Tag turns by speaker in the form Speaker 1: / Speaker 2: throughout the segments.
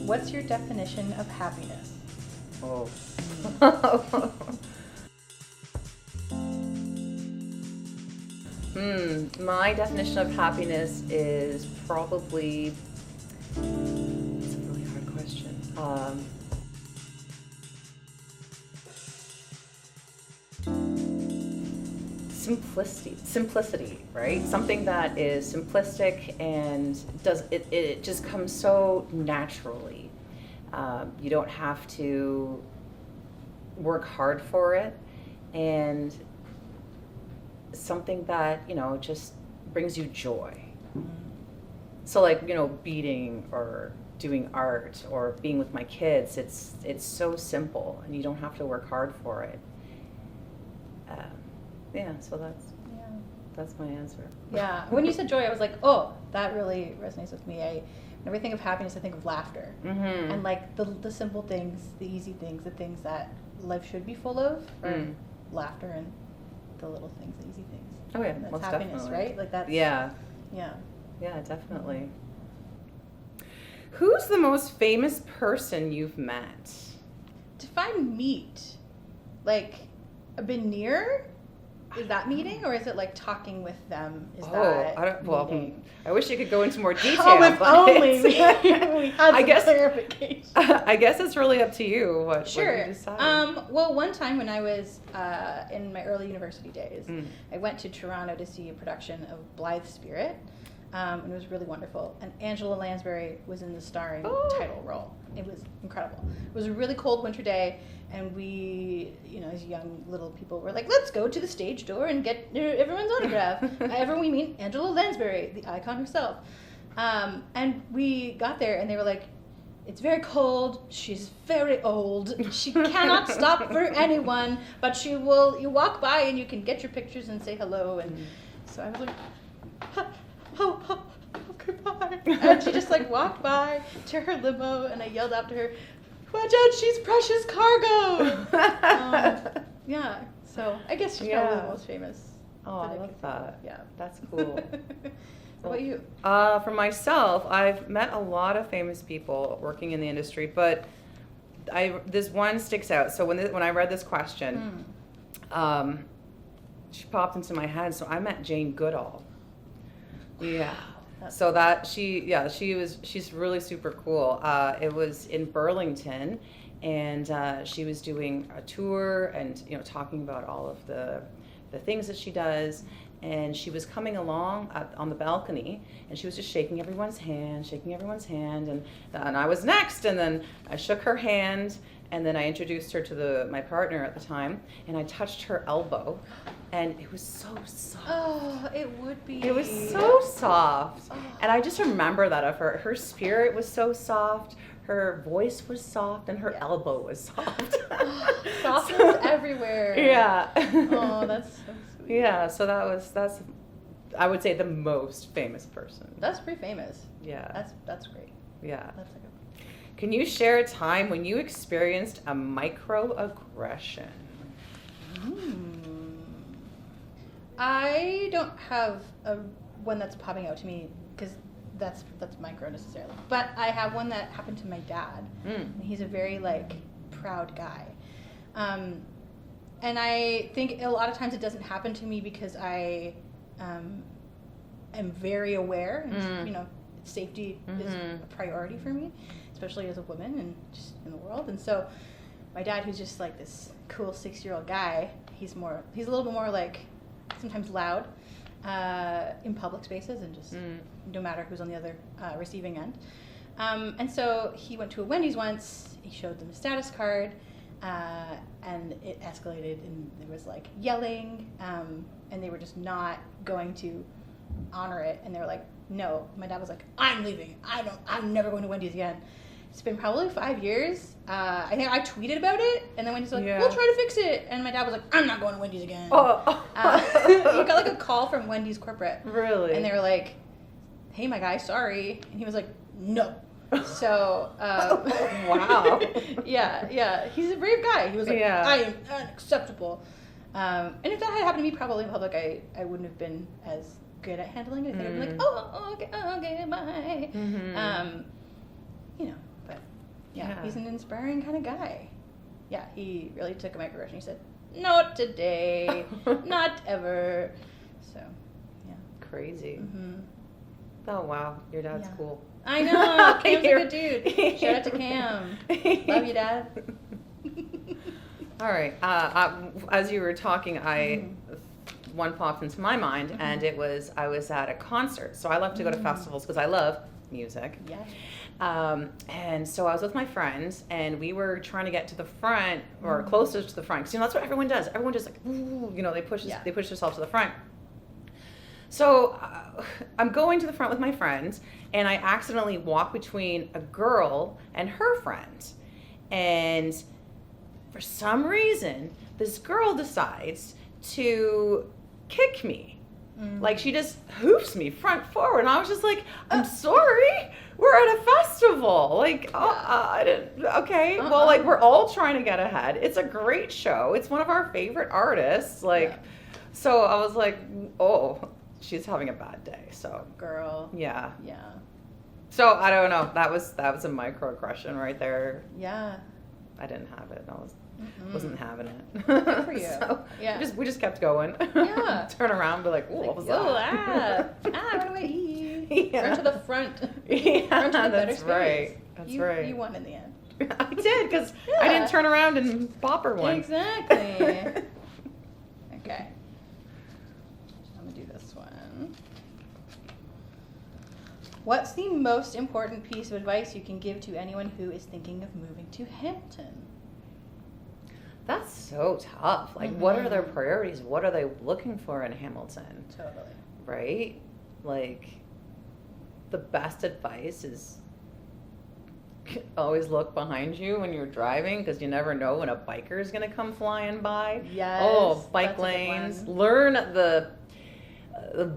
Speaker 1: What's your definition of happiness?
Speaker 2: Oh. My definition of happiness is probably, it's a really hard question. Simplicity, right? Something that is simplistic and it just comes so naturally. You don't have to work hard for it, and something that, just brings you joy. So like, beading or doing art or being with my kids, it's so simple and you don't have to work hard for it. So that's my answer.
Speaker 1: Yeah. When you said joy, I was like, oh, that really resonates with me. Whenever I think of happiness, I think of laughter.
Speaker 2: Mm-hmm.
Speaker 1: And like the simple things, the easy things, the things that life should be full of, are laughter and the little things, the easy things.
Speaker 2: Oh yeah,
Speaker 1: and that's
Speaker 2: most
Speaker 1: happiness,
Speaker 2: definitely.
Speaker 1: right? Like that's
Speaker 2: Yeah, definitely. Who's the most famous person you've met?
Speaker 1: Define meet. Like, I've been near. Is that meeting, or is it like talking with them? Meeting?
Speaker 2: I wish you could go into more detail.
Speaker 1: Oh, if only we had some clarification.
Speaker 2: I guess it's really up to you. What you decide.
Speaker 1: Well, one time when I was in my early university days, I went to Toronto to see a production of Blithe Spirit, and it was really wonderful. And Angela Lansbury was in the starring title role. It was incredible. It was a really cold winter day, and we, as young little people, were like, let's go to the stage door and get everyone's autograph. Everyone we meet, Angela Lansbury, the icon herself. And we got there, and they were like, it's very cold, she's very old, she cannot stop for anyone, but you walk by and you can get your pictures and say hello. And so I was like, oh, goodbye. And she just like walked by to her limo, and I yelled after her, watch out, she's precious cargo. So I guess she's probably the most famous.
Speaker 2: Oh, I love that.
Speaker 1: Yeah.
Speaker 2: That's cool.
Speaker 1: What about you?
Speaker 2: For myself, I've met a lot of famous people working in the industry, but this one sticks out. So when I read this question, she popped into my head. So I met Jane Goodall. Yeah. So that she's really super cool. It was in Burlington, and she was doing a tour and talking about all of the things that she does. And she was coming along on the balcony, and she was just shaking everyone's hand, and I was next, and then I shook her hand, and then I introduced her to my partner at the time, and I touched her elbow, and it was so soft.
Speaker 1: Oh, it would be.
Speaker 2: It was so soft, and I just remember that of her. Her spirit was so soft, her voice was soft, and her elbow was soft.
Speaker 1: Softness everywhere.
Speaker 2: Yeah.
Speaker 1: Oh, that's so sweet.
Speaker 2: Yeah, so that's I would say the most famous person.
Speaker 1: That's pretty famous.
Speaker 2: Yeah.
Speaker 1: That's great.
Speaker 2: Yeah.
Speaker 1: That's like
Speaker 2: Can you share a time when you experienced a microaggression?
Speaker 1: I don't have one that's popping out to me because that's micro necessarily. But I have one that happened to my dad. And he's a very proud guy. And I think a lot of times it doesn't happen to me because I am very aware, and safety is a priority for me, especially as a woman and just in the world. And so my dad, who's just like this cool 6-year-old guy, he's a little bit more sometimes loud in public spaces, and just no matter who's on the other receiving end. And so he went to a Wendy's once, he showed them a status card, and it escalated, and there was yelling, and they were just not going to honor it, and they were like, no. My dad was like, I'm leaving, I'm never going to Wendy's again. It's been probably 5 years. I think I tweeted about it, and then Wendy's was like, we'll try to fix it, and my dad was like, I'm not going to Wendy's again. He got a call from Wendy's corporate.
Speaker 2: Really?
Speaker 1: And they were like, hey, my guy, sorry. And he was like, no. So,
Speaker 2: wow.
Speaker 1: Yeah. He's a brave guy. He was like, I am unacceptable. And if that had happened to me probably in public, I wouldn't have been as good at handling it. I think I'd be like, okay, bye.
Speaker 2: Mm-hmm.
Speaker 1: But
Speaker 2: Yeah.
Speaker 1: He's an inspiring kind of guy. Yeah, he really took a microaggression. He said, "Not today, not ever." So, yeah.
Speaker 2: Crazy.
Speaker 1: Mm-hmm.
Speaker 2: Oh wow, your dad's cool.
Speaker 1: I know. Cam's a good dude. Shout out to Cam. Love you, Dad.
Speaker 2: All right. As you were talking, one popped into my mind, and it was I was at a concert. So I love to go to festivals because I love music.
Speaker 1: Yeah.
Speaker 2: And so I was with my friends, and we were trying to get to the front or closest to the front, because that's what everyone does. Everyone just like, ooh, they push themselves to the front. So I'm going to the front with my friends, and I accidentally walk between a girl and her friend. And for some reason, this girl decides to kick me. Like, she just hoofs me front forward. And I was just like, I'm sorry, we're at a festival. Like, I didn't, okay. Well, like, we're all trying to get ahead. It's a great show. It's one of our favorite artists. Like, so I was like, oh, she's having a bad day. So,
Speaker 1: girl.
Speaker 2: Yeah.
Speaker 1: Yeah.
Speaker 2: So I don't know. That was a microaggression right there.
Speaker 1: Yeah.
Speaker 2: I didn't have it. Wasn't having it.
Speaker 1: Good for you.
Speaker 2: So
Speaker 1: yeah.
Speaker 2: We just kept going.
Speaker 1: Yeah.
Speaker 2: Turn around and be like, ooh, what was that?
Speaker 1: Run away.
Speaker 2: Yeah.
Speaker 1: Run to the front.
Speaker 2: Yeah,
Speaker 1: Run to the better
Speaker 2: that's
Speaker 1: space.
Speaker 2: right. That's right.
Speaker 1: You won in the end.
Speaker 2: I did, because I didn't turn around and pop her one.
Speaker 1: Exactly. Okay. I'm going to do this one. What's the most important piece of advice you can give to anyone who is thinking of moving to Hamilton?
Speaker 2: That's so tough. Like, what are their priorities? What are they looking for in Hamilton?
Speaker 1: Totally.
Speaker 2: Right? Like, the best advice is always look behind you when you're driving, because you never know when a biker is going to come flying by.
Speaker 1: Yes.
Speaker 2: Oh, bike lanes. Learn the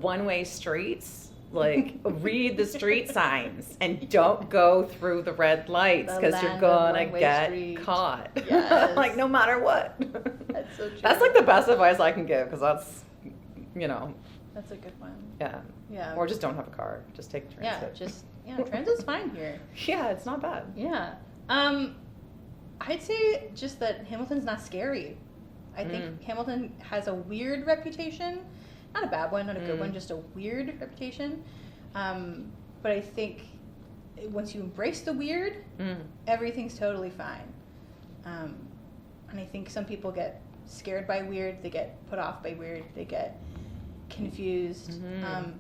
Speaker 2: one-way streets. Like, read the street signs and don't go through the red lights, because you're gonna get caught.
Speaker 1: Yes.
Speaker 2: Like, no matter what.
Speaker 1: That's so true.
Speaker 2: That's like the best advice I can give, because that's,
Speaker 1: That's a good one.
Speaker 2: Yeah.
Speaker 1: Yeah.
Speaker 2: Or just don't have a car. Just take transit.
Speaker 1: Transit's fine here.
Speaker 2: Yeah, it's not bad.
Speaker 1: Yeah. I'd say just that Hamilton's not scary. I think Hamilton has a weird reputation. Not a bad one, not a good one, just a weird reputation. But I think once you embrace the weird, everything's totally fine. And I think some people get scared by weird, they get put off by weird, they get confused. One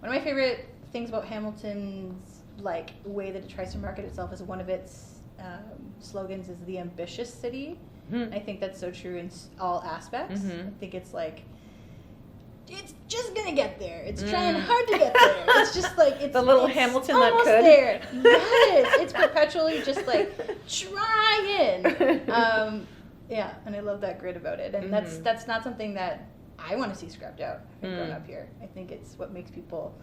Speaker 1: of my favorite things about Hamilton's way that it tries to market itself is one of its slogans is the ambitious city. I think that's so true in all aspects. I think it's it's just gonna get there. It's trying hard to get there. It's just it's
Speaker 2: the little Hamilton that
Speaker 1: almost
Speaker 2: could.
Speaker 1: There. Yes, it's perpetually just trying. Yeah, and I love that grit about it. And that's not something that I want to see scrubbed out. Growing up here, I think it's what makes people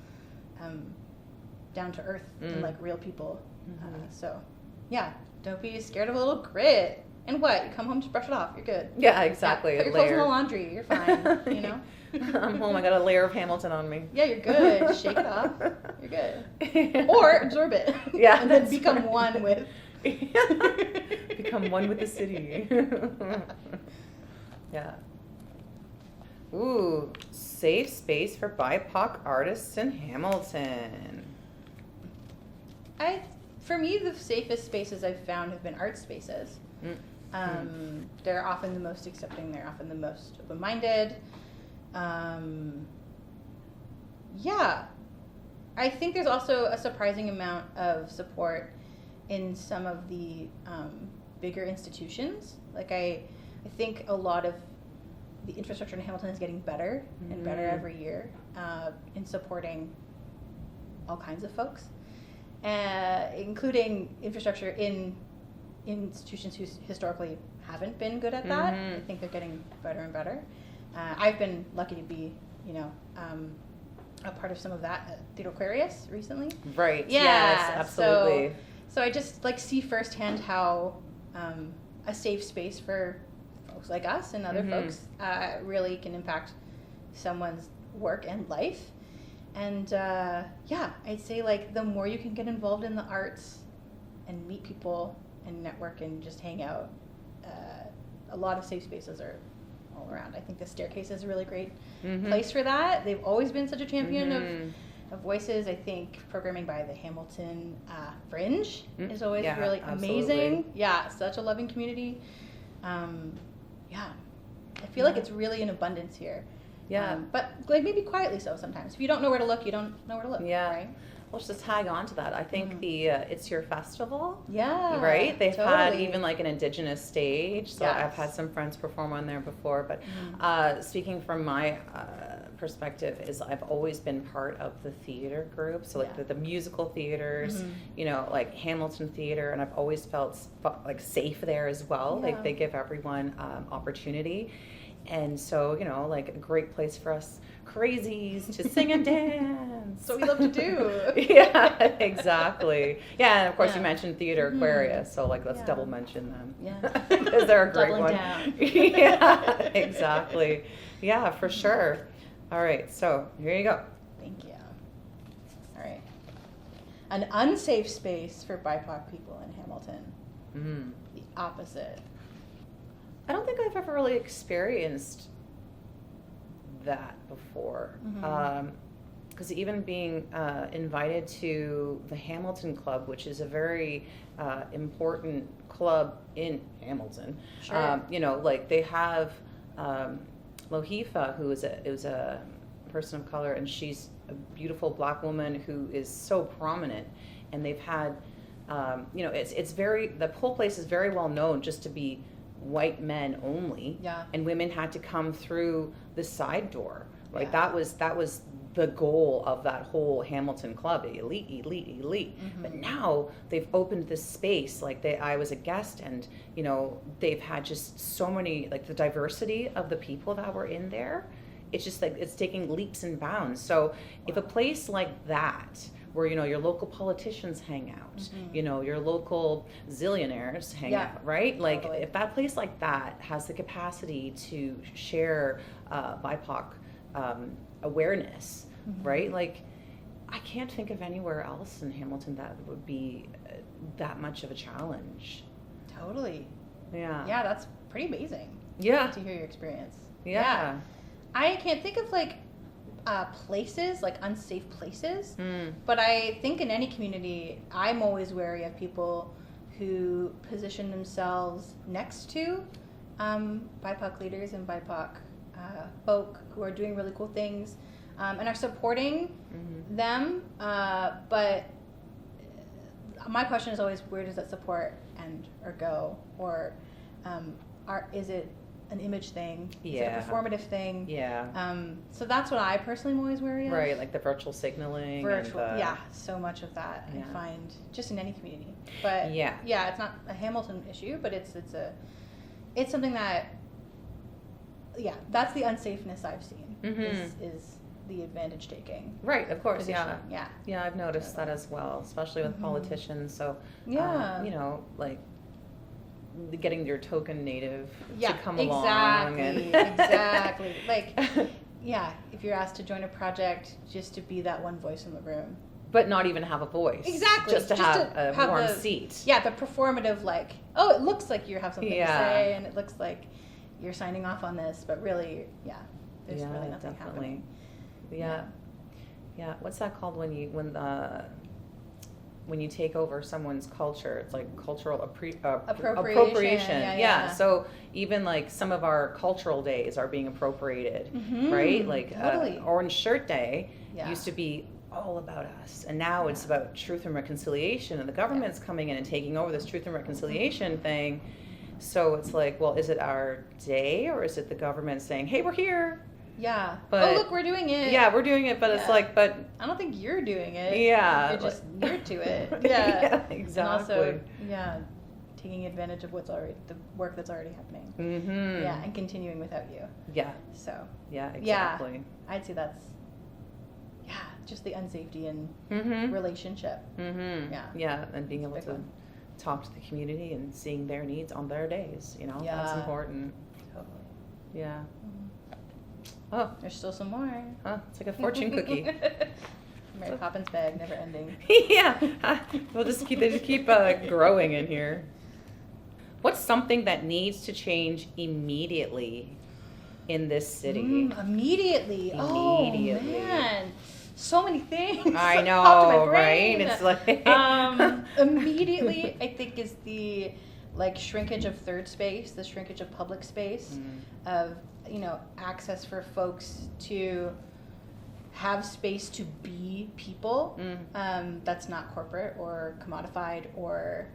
Speaker 1: down to earth and real people. So, yeah, don't be scared of a little grit. And what? You come home to brush it off. You're good.
Speaker 2: Yeah, exactly.
Speaker 1: Put your clothes in the laundry. You're fine.
Speaker 2: I'm home. I got a layer of Hamilton on me.
Speaker 1: Yeah, you're good. Shake it off. You're good. Or absorb it.
Speaker 2: Yeah.
Speaker 1: And then become one with.
Speaker 2: Become one with the city. Yeah. Ooh, safe space for BIPOC artists in Hamilton.
Speaker 1: For me, the safest spaces I've found have been art spaces. They're often the most accepting. They're often the most open-minded. Yeah. I think there's also a surprising amount of support in some of the bigger institutions. I think a lot of the infrastructure in Hamilton is getting better and better every year in supporting all kinds of folks, including infrastructure in institutions who historically haven't been good at that. I think they're getting better and better. I've been lucky to be, a part of some of that at Theatre Aquarius recently.
Speaker 2: Right.
Speaker 1: Yeah.
Speaker 2: Yes, absolutely.
Speaker 1: So I just see firsthand how a safe space for folks like us and other folks really can impact someone's work and life. And I'd say the more you can get involved in the arts and meet people and network and just hang out. A lot of safe spaces are all around. I think the staircase is a really great place for that. They've always been such a champion of voices. I think programming by the Hamilton Fringe is always really amazing. Yeah, such a loving community. I feel like it's really in abundance here. Yeah. But like maybe quietly so sometimes. If you don't know where to look, you don't know where to look. Yeah. Right?
Speaker 2: Well, just to tag on to that, I think the It's Your Festival.
Speaker 1: Yeah.
Speaker 2: Right? They've had even like an Indigenous stage. So I've had some friends perform on there before. But speaking from my perspective is I've always been part of the theater group. So like the musical theaters, you know, like Hamilton Theater. And I've always felt like safe there as well. Yeah. Like they give everyone opportunity. And so, you know, like a great place for us crazies to sing and dance.
Speaker 1: So we love to do.
Speaker 2: Yeah, exactly. Yeah, and of course you mentioned Theater Aquarius, so like let's double mention them. Yeah. Because they're a great
Speaker 1: Doubling
Speaker 2: one.
Speaker 1: Down.
Speaker 2: Yeah, exactly. Yeah, for sure. All right, so here you go.
Speaker 1: Thank you. All right. An unsafe space for BIPOC people in Hamilton. The opposite.
Speaker 2: I don't think I've ever really experienced that before. Because even being invited to the Hamilton Club, which is a very important club in Hamilton, you know, like they have Lohifa, who is a person of color, and she's a beautiful Black woman who is so prominent, and they've had, you know, it's very, the whole place is very well known just to be white men only, and women had to come through the side door. Like that was the goal of that whole Hamilton Club, elite. But now they've opened this space. Like I was a guest, and you know they've had just so many, like the diversity of the people that were in there. It's just like it's taking leaps and bounds. So if a place like that, where you know your local politicians hang out, you know your local zillionaires hang out, right? Like if that place like that has the capacity to share BIPOC awareness, right? Like I can't think of anywhere else in Hamilton that would be that much of a challenge.
Speaker 1: Totally.
Speaker 2: Yeah.
Speaker 1: Yeah, that's pretty amazing.
Speaker 2: Yeah.
Speaker 1: To hear your experience.
Speaker 2: Yeah.
Speaker 1: I can't think of like places, like unsafe places, but I think in any community, I'm always wary of people who position themselves next to BIPOC leaders and BIPOC folk who are doing really cool things and are supporting them. But my question is always, where does that support end or go? Or is it an image thing? Is it a performative thing? So that's what I personally am always wary of.
Speaker 2: Right, like the virtual signaling.
Speaker 1: So much of that I find just in any community. But it's not a Hamilton issue, but it's something that that's the unsafeness I've seen is the advantage taking.
Speaker 2: Right, of course,
Speaker 1: Yeah,
Speaker 2: I've noticed that as well, especially with politicians. So you know, like getting your token native to come along.
Speaker 1: Exactly. Like, if you're asked to join a project, just to be that one voice in the room.
Speaker 2: But not even have a voice.
Speaker 1: Exactly.
Speaker 2: Just to have a warm seat.
Speaker 1: Yeah, the performative, like, oh, it looks like you have something to say, and it looks like you're signing off on this, but really, there's really nothing happening.
Speaker 2: Yeah. What's that called when you take over someone's culture? It's like cultural appropriation. Yeah. So even like some of our cultural days are being appropriated, right? Like Orange Shirt Day used to be all about us, and now it's about truth and reconciliation, and the government's coming in and taking over this truth and reconciliation thing. So it's like, well, is it our day, or is it the government saying, hey, we're here?
Speaker 1: Yeah.
Speaker 2: But,
Speaker 1: look, we're doing it.
Speaker 2: Yeah, we're doing it, but it's like, but
Speaker 1: I don't think you're doing it.
Speaker 2: Yeah.
Speaker 1: You're just near to it.
Speaker 2: Yeah, exactly.
Speaker 1: And also, taking advantage of the work that's already happening. Yeah, and continuing without you.
Speaker 2: Yeah.
Speaker 1: So.
Speaker 2: Yeah, exactly.
Speaker 1: Yeah, I'd say that's, just the unsafety in relationship.
Speaker 2: Yeah, and being able to talk to the community and seeing their needs on their days, you know, that's important.
Speaker 1: Totally.
Speaker 2: Yeah. Oh,
Speaker 1: there's still some more.
Speaker 2: Huh? It's like a fortune cookie.
Speaker 1: Mary Poppins bag, never ending.
Speaker 2: Yeah, they just keep growing in here. What's something that needs to change immediately in this city?
Speaker 1: Immediately. Oh, man. So many things.
Speaker 2: I know,
Speaker 1: popped in my brain.
Speaker 2: right? It's like
Speaker 1: immediately, I think is the like shrinkage of third space, the shrinkage of public space, of access for folks to have space to be people. That's not corporate or commodified or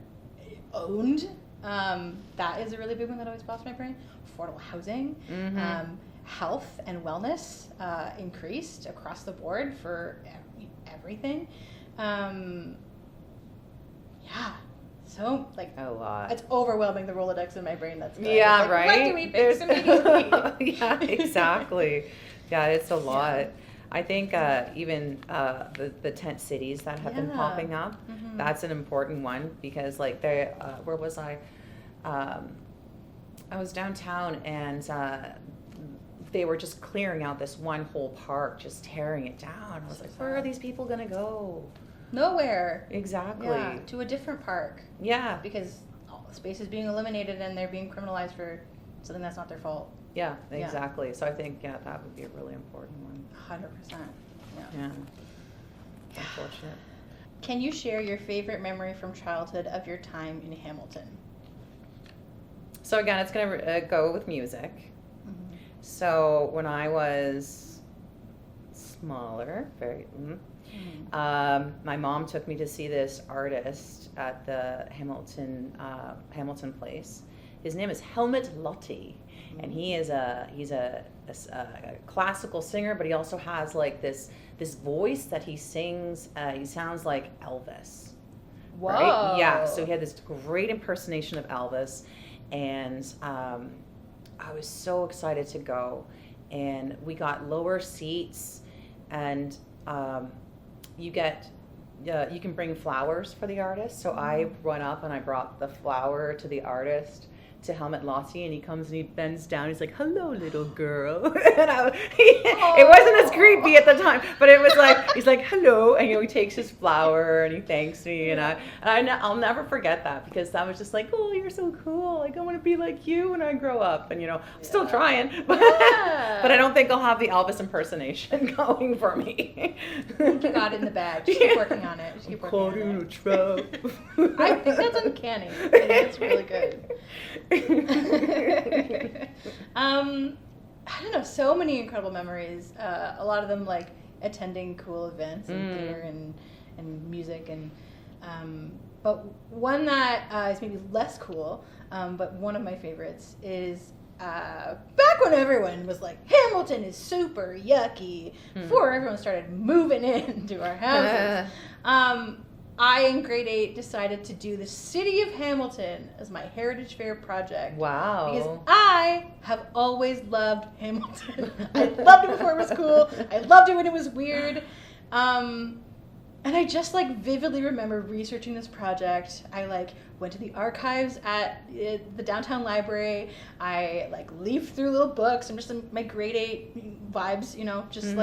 Speaker 1: owned. That is a really big one that always pops in my brain. Affordable housing. Health and wellness increased across the board for everything. So like
Speaker 2: a lot.
Speaker 1: It's overwhelming, the Rolodex in my brain. That's good.
Speaker 2: Yeah,
Speaker 1: like,
Speaker 2: right.
Speaker 1: What do we fix immediately?
Speaker 2: Yeah, exactly. Yeah, it's a lot. Yeah. I think even the tent cities that have been popping up, that's an important one because like where was I? I was downtown and they were just clearing out this one whole park, just tearing it down. I was like, where are these people gonna go?
Speaker 1: Nowhere.
Speaker 2: Exactly.
Speaker 1: Yeah, to a different park.
Speaker 2: Yeah.
Speaker 1: Because all the space is being eliminated and they're being criminalized for something that's not their fault.
Speaker 2: Yeah, exactly. So I think that would be a really important one.
Speaker 1: 100%.
Speaker 2: Yeah. Unfortunate.
Speaker 1: Can you share your favorite memory from childhood of your time in Hamilton?
Speaker 2: So again, it's going to go with music. So when I was smaller, my mom took me to see this artist at the Hamilton place. His name is Helmut Lotti, and he's a classical singer, but he also has like this voice that he sings. He sounds like Elvis.
Speaker 1: Whoa!
Speaker 2: Right? Yeah. So he had this great impersonation of Elvis, and I was so excited to go, and we got lower seats, and you can bring flowers for the artist. So I went up and I brought the flower to the artist, to Helmut Lotti, and he comes and he bends down. He's like, "Hello, little girl." And it wasn't as creepy at the time, but it was like he's like, "Hello," and he takes his flower and he thanks me, and I'll never forget that because I was just like, "Oh, you're so cool! Like I want to be like you when I grow up," and I'm still trying, but but I don't think I'll have the Elvis impersonation going for me.
Speaker 1: You got it in the bag. Just keep working on it. Just keep working on it. I think that's uncanny. I think that's really good. I don't know, so many incredible memories. A lot of them like attending cool events and theater and music but one that is maybe less cool, but one of my favorites is back when everyone was like, Hamilton is super yucky, before everyone started moving into our houses. I, in grade 8, decided to do the city of Hamilton as my Heritage Fair project.
Speaker 2: Wow.
Speaker 1: Because I have always loved Hamilton. I loved it before it was cool. I loved it when it was weird. And I just, vividly remember researching this project. I, went to the archives at the downtown library. I, leafed through little books. I'm just in my grade 8 vibes, just,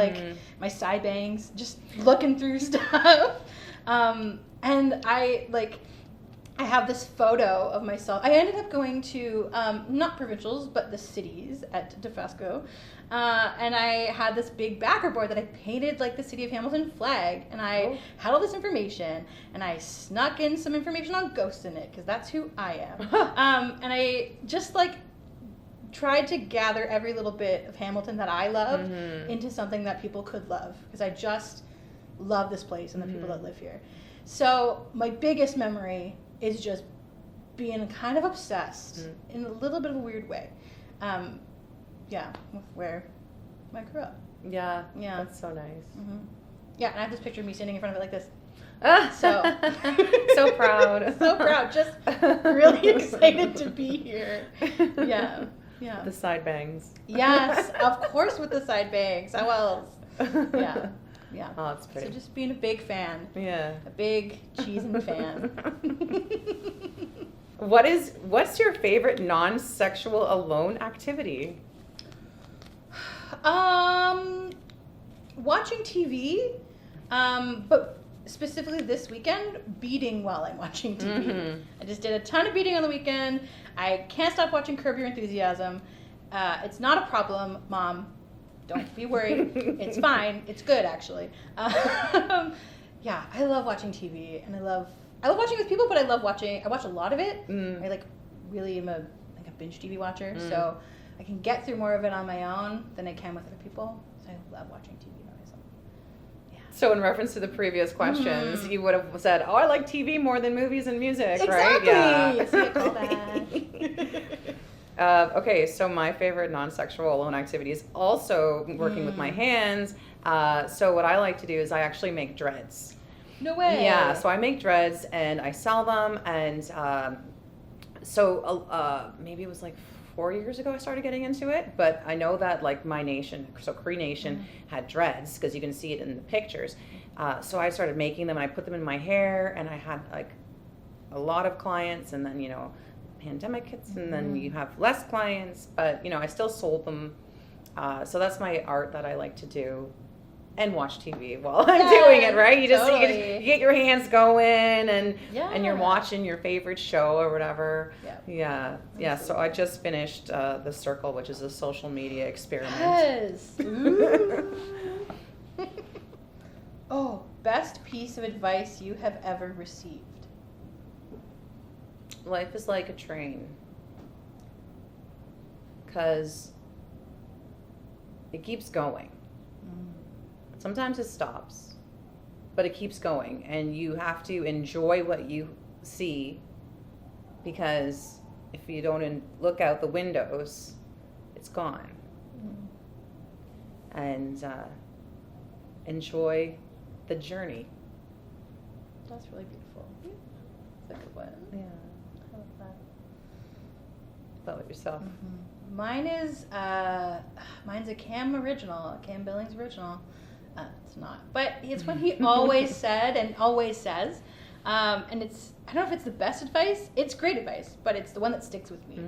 Speaker 1: my side bangs, just looking through stuff. And I have this photo of myself. I ended up going to, not provincials, but the cities at DeFasco. And I had this big backer board that I painted the city of Hamilton flag. And I had all this information. And I snuck in some information on ghosts in it, because that's who I am. And I just tried to gather every little bit of Hamilton that I love into something that people could love. Because I just love this place and the people that live here. So my biggest memory is just being kind of obsessed in a little bit of a weird way. With where I grew up.
Speaker 2: Yeah. That's so nice.
Speaker 1: Yeah, and I have this picture of me standing in front of it like this.
Speaker 2: So proud.
Speaker 1: So proud. Just really excited to be here. Yeah.
Speaker 2: The side bangs.
Speaker 1: Yes, of course with the side bangs. How else? Yeah. Yeah.
Speaker 2: Oh, that's pretty.
Speaker 1: So just being a big fan.
Speaker 2: Yeah.
Speaker 1: A big cheesing fan.
Speaker 2: What's your favorite non-sexual alone activity?
Speaker 1: Watching TV, but specifically this weekend, beading while I'm watching TV.
Speaker 2: Mm-hmm.
Speaker 1: I just did a ton of beading on the weekend. I can't stop watching Curb Your Enthusiasm. It's not a problem, Mom. Don't be worried. It's fine. It's good, actually. Yeah, I love watching TV, and I love watching with people, but I watch a lot of it. I really am a binge TV watcher, so I can get through more of it on my own than I can with other people. So I love watching TV by myself. Yeah.
Speaker 2: So in reference to the previous questions, you would have said, "Oh, I like TV more than movies and music,"
Speaker 1: exactly.
Speaker 2: right? Yeah.
Speaker 1: See, I call that.
Speaker 2: Okay, so my favorite non-sexual alone activity is also working with my hands. So what I like to do is I actually make dreads.
Speaker 1: No way.
Speaker 2: Yeah, so I make dreads and I sell them, and maybe it was like 4 years ago I started getting into it, but I know that like my nation, so Cree Nation, had dreads because you can see it in the pictures. So I started making them and I put them in my hair, and I had like a lot of clients, and then pandemic hits, and then you have less clients, but I still sold them. So that's my art that I like to do, and watch TV while I'm doing it. Right? You just you get your hands going, and you're watching your favorite show or whatever. Yeah. So I just finished The Circle, which is a social media experiment.
Speaker 1: Yes. Oh, best piece of advice you have ever received.
Speaker 2: Life is like a train, because it keeps going. Sometimes it stops, but it keeps going, and you have to enjoy what you see, because if you don't look out the windows, it's gone. And enjoy the journey.
Speaker 1: That's really beautiful. That's a good one.
Speaker 2: Yeah.
Speaker 1: I love that.
Speaker 2: How about yourself?
Speaker 1: Mine is mine's a Cam original, a Cam Billings original. It's not, but it's what he always said and always says, and it's, I don't know if it's the best advice. It's great advice, but it's the one that sticks with me,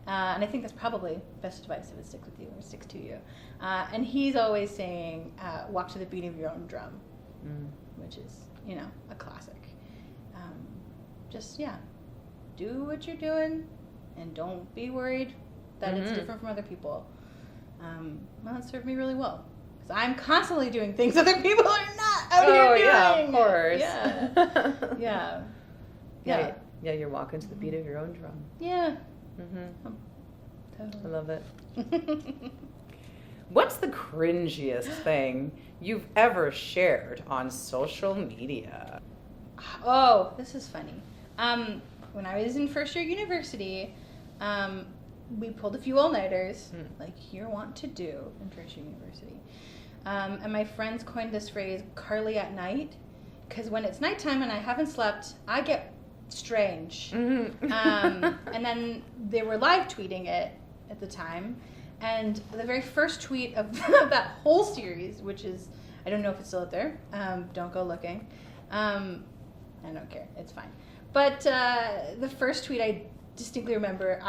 Speaker 1: and I think that's probably best advice if it sticks with you or sticks to you. And he's always saying, "Walk to the beat of your own drum," which is a classic. Just do what you're doing, and don't be worried that it's different from other people. Well, it served me really well, because I'm constantly doing things other people are not out here doing.
Speaker 2: Yeah, of course.
Speaker 1: Yeah.
Speaker 2: Yeah, you're walking to the beat of your own drum.
Speaker 1: Yeah.
Speaker 2: I love it. What's the cringiest thing you've ever shared on social media?
Speaker 1: Oh, this is funny. When I was in first year university, we pulled a few all-nighters, like you're wont to do in first year university. And my friends coined this phrase, Carly at night, because when it's nighttime and I haven't slept, I get strange. And then they were live tweeting it at the time. And the very first tweet of that whole series, which is, I don't know if it's still out there, don't go looking. I don't care, it's fine. But the first tweet I distinctly remember,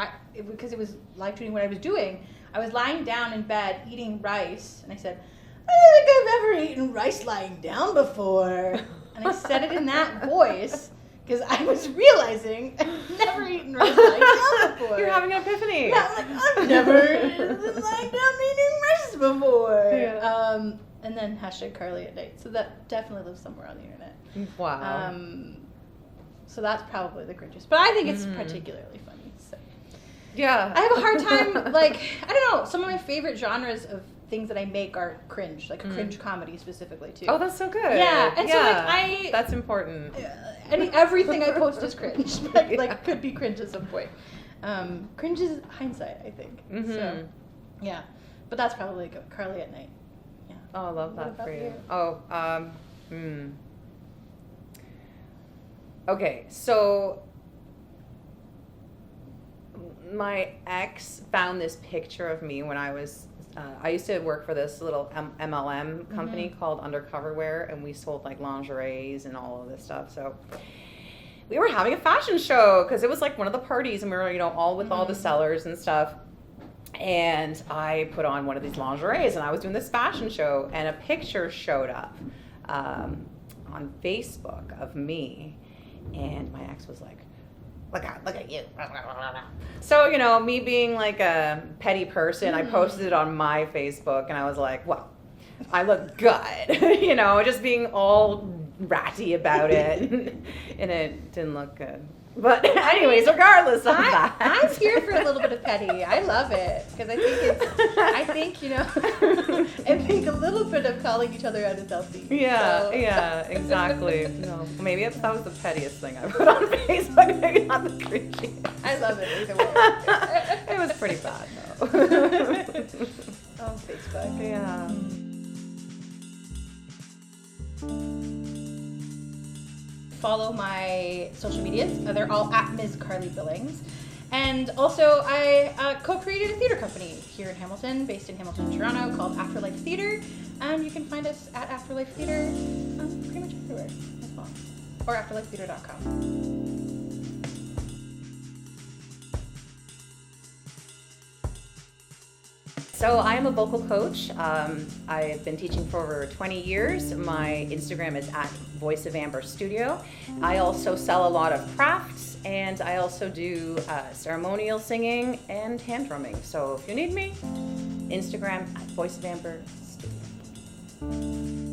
Speaker 1: because it was live tweeting what I was doing, I was lying down in bed eating rice, and I said, I don't think I've ever eaten rice lying down before. And I said it in that voice, because I was realizing I've never eaten rice lying down before.
Speaker 2: You're having an epiphany.
Speaker 1: Yeah, I'm like, I've never been lying down eating rice before.
Speaker 2: Yeah.
Speaker 1: And then #Carly at night. So that definitely lives somewhere on the internet.
Speaker 2: Wow.
Speaker 1: So that's probably the cringiest. But I think it's particularly funny. So.
Speaker 2: Yeah.
Speaker 1: I have a hard time, like, I don't know, some of my favorite genres of things that I make are cringe, like cringe comedy specifically, too.
Speaker 2: Oh, that's so good.
Speaker 1: Yeah, and so, like,
Speaker 2: that's important.
Speaker 1: Everything I post is cringe. Like, could be cringe at some point. Cringe is hindsight, I think. So, yeah. But that's probably good. Carly at night. Yeah.
Speaker 2: Oh, I love that for you. Okay, so my ex found this picture of me when I was, I used to work for this little MLM company called Undercover Wear, and we sold like lingeries and all of this stuff. So we were having a fashion show because it was like one of the parties, and we were, all with all the sellers and stuff. And I put on one of these lingeries, and I was doing this fashion show, and a picture showed up on Facebook of me, and my ex was like, look at you. So, you know, me being like a petty person, I posted it on my Facebook, and I was like, well, I look good, you know, just being all ratty about it, and it didn't look good. But anyways, regardless of that,
Speaker 1: I'm here for a little bit of petty. I love it because I think you know, I think a little bit of calling each other out is healthy.
Speaker 2: Yeah, so. Yeah, exactly. No, maybe that was the pettiest thing I put on Facebook. Maybe not the cringy.
Speaker 1: I love it either way.
Speaker 2: It was pretty bad though.
Speaker 1: On Facebook.
Speaker 2: Yeah.
Speaker 1: Follow my social medias. They're all at Ms. Carly Billings. And also, I co-created a theater company here in Hamilton, based in Hamilton, Toronto, called Afterlife Theater. And you can find us at Afterlife Theater pretty much everywhere as well. Or afterlifetheater.com.
Speaker 2: So I am a vocal coach. I've been teaching for over 20 years. My Instagram is at Voice of Amber Studio. I also sell a lot of crafts, and I also do ceremonial singing and hand drumming. So if you need me, Instagram at Voice of Amber Studio.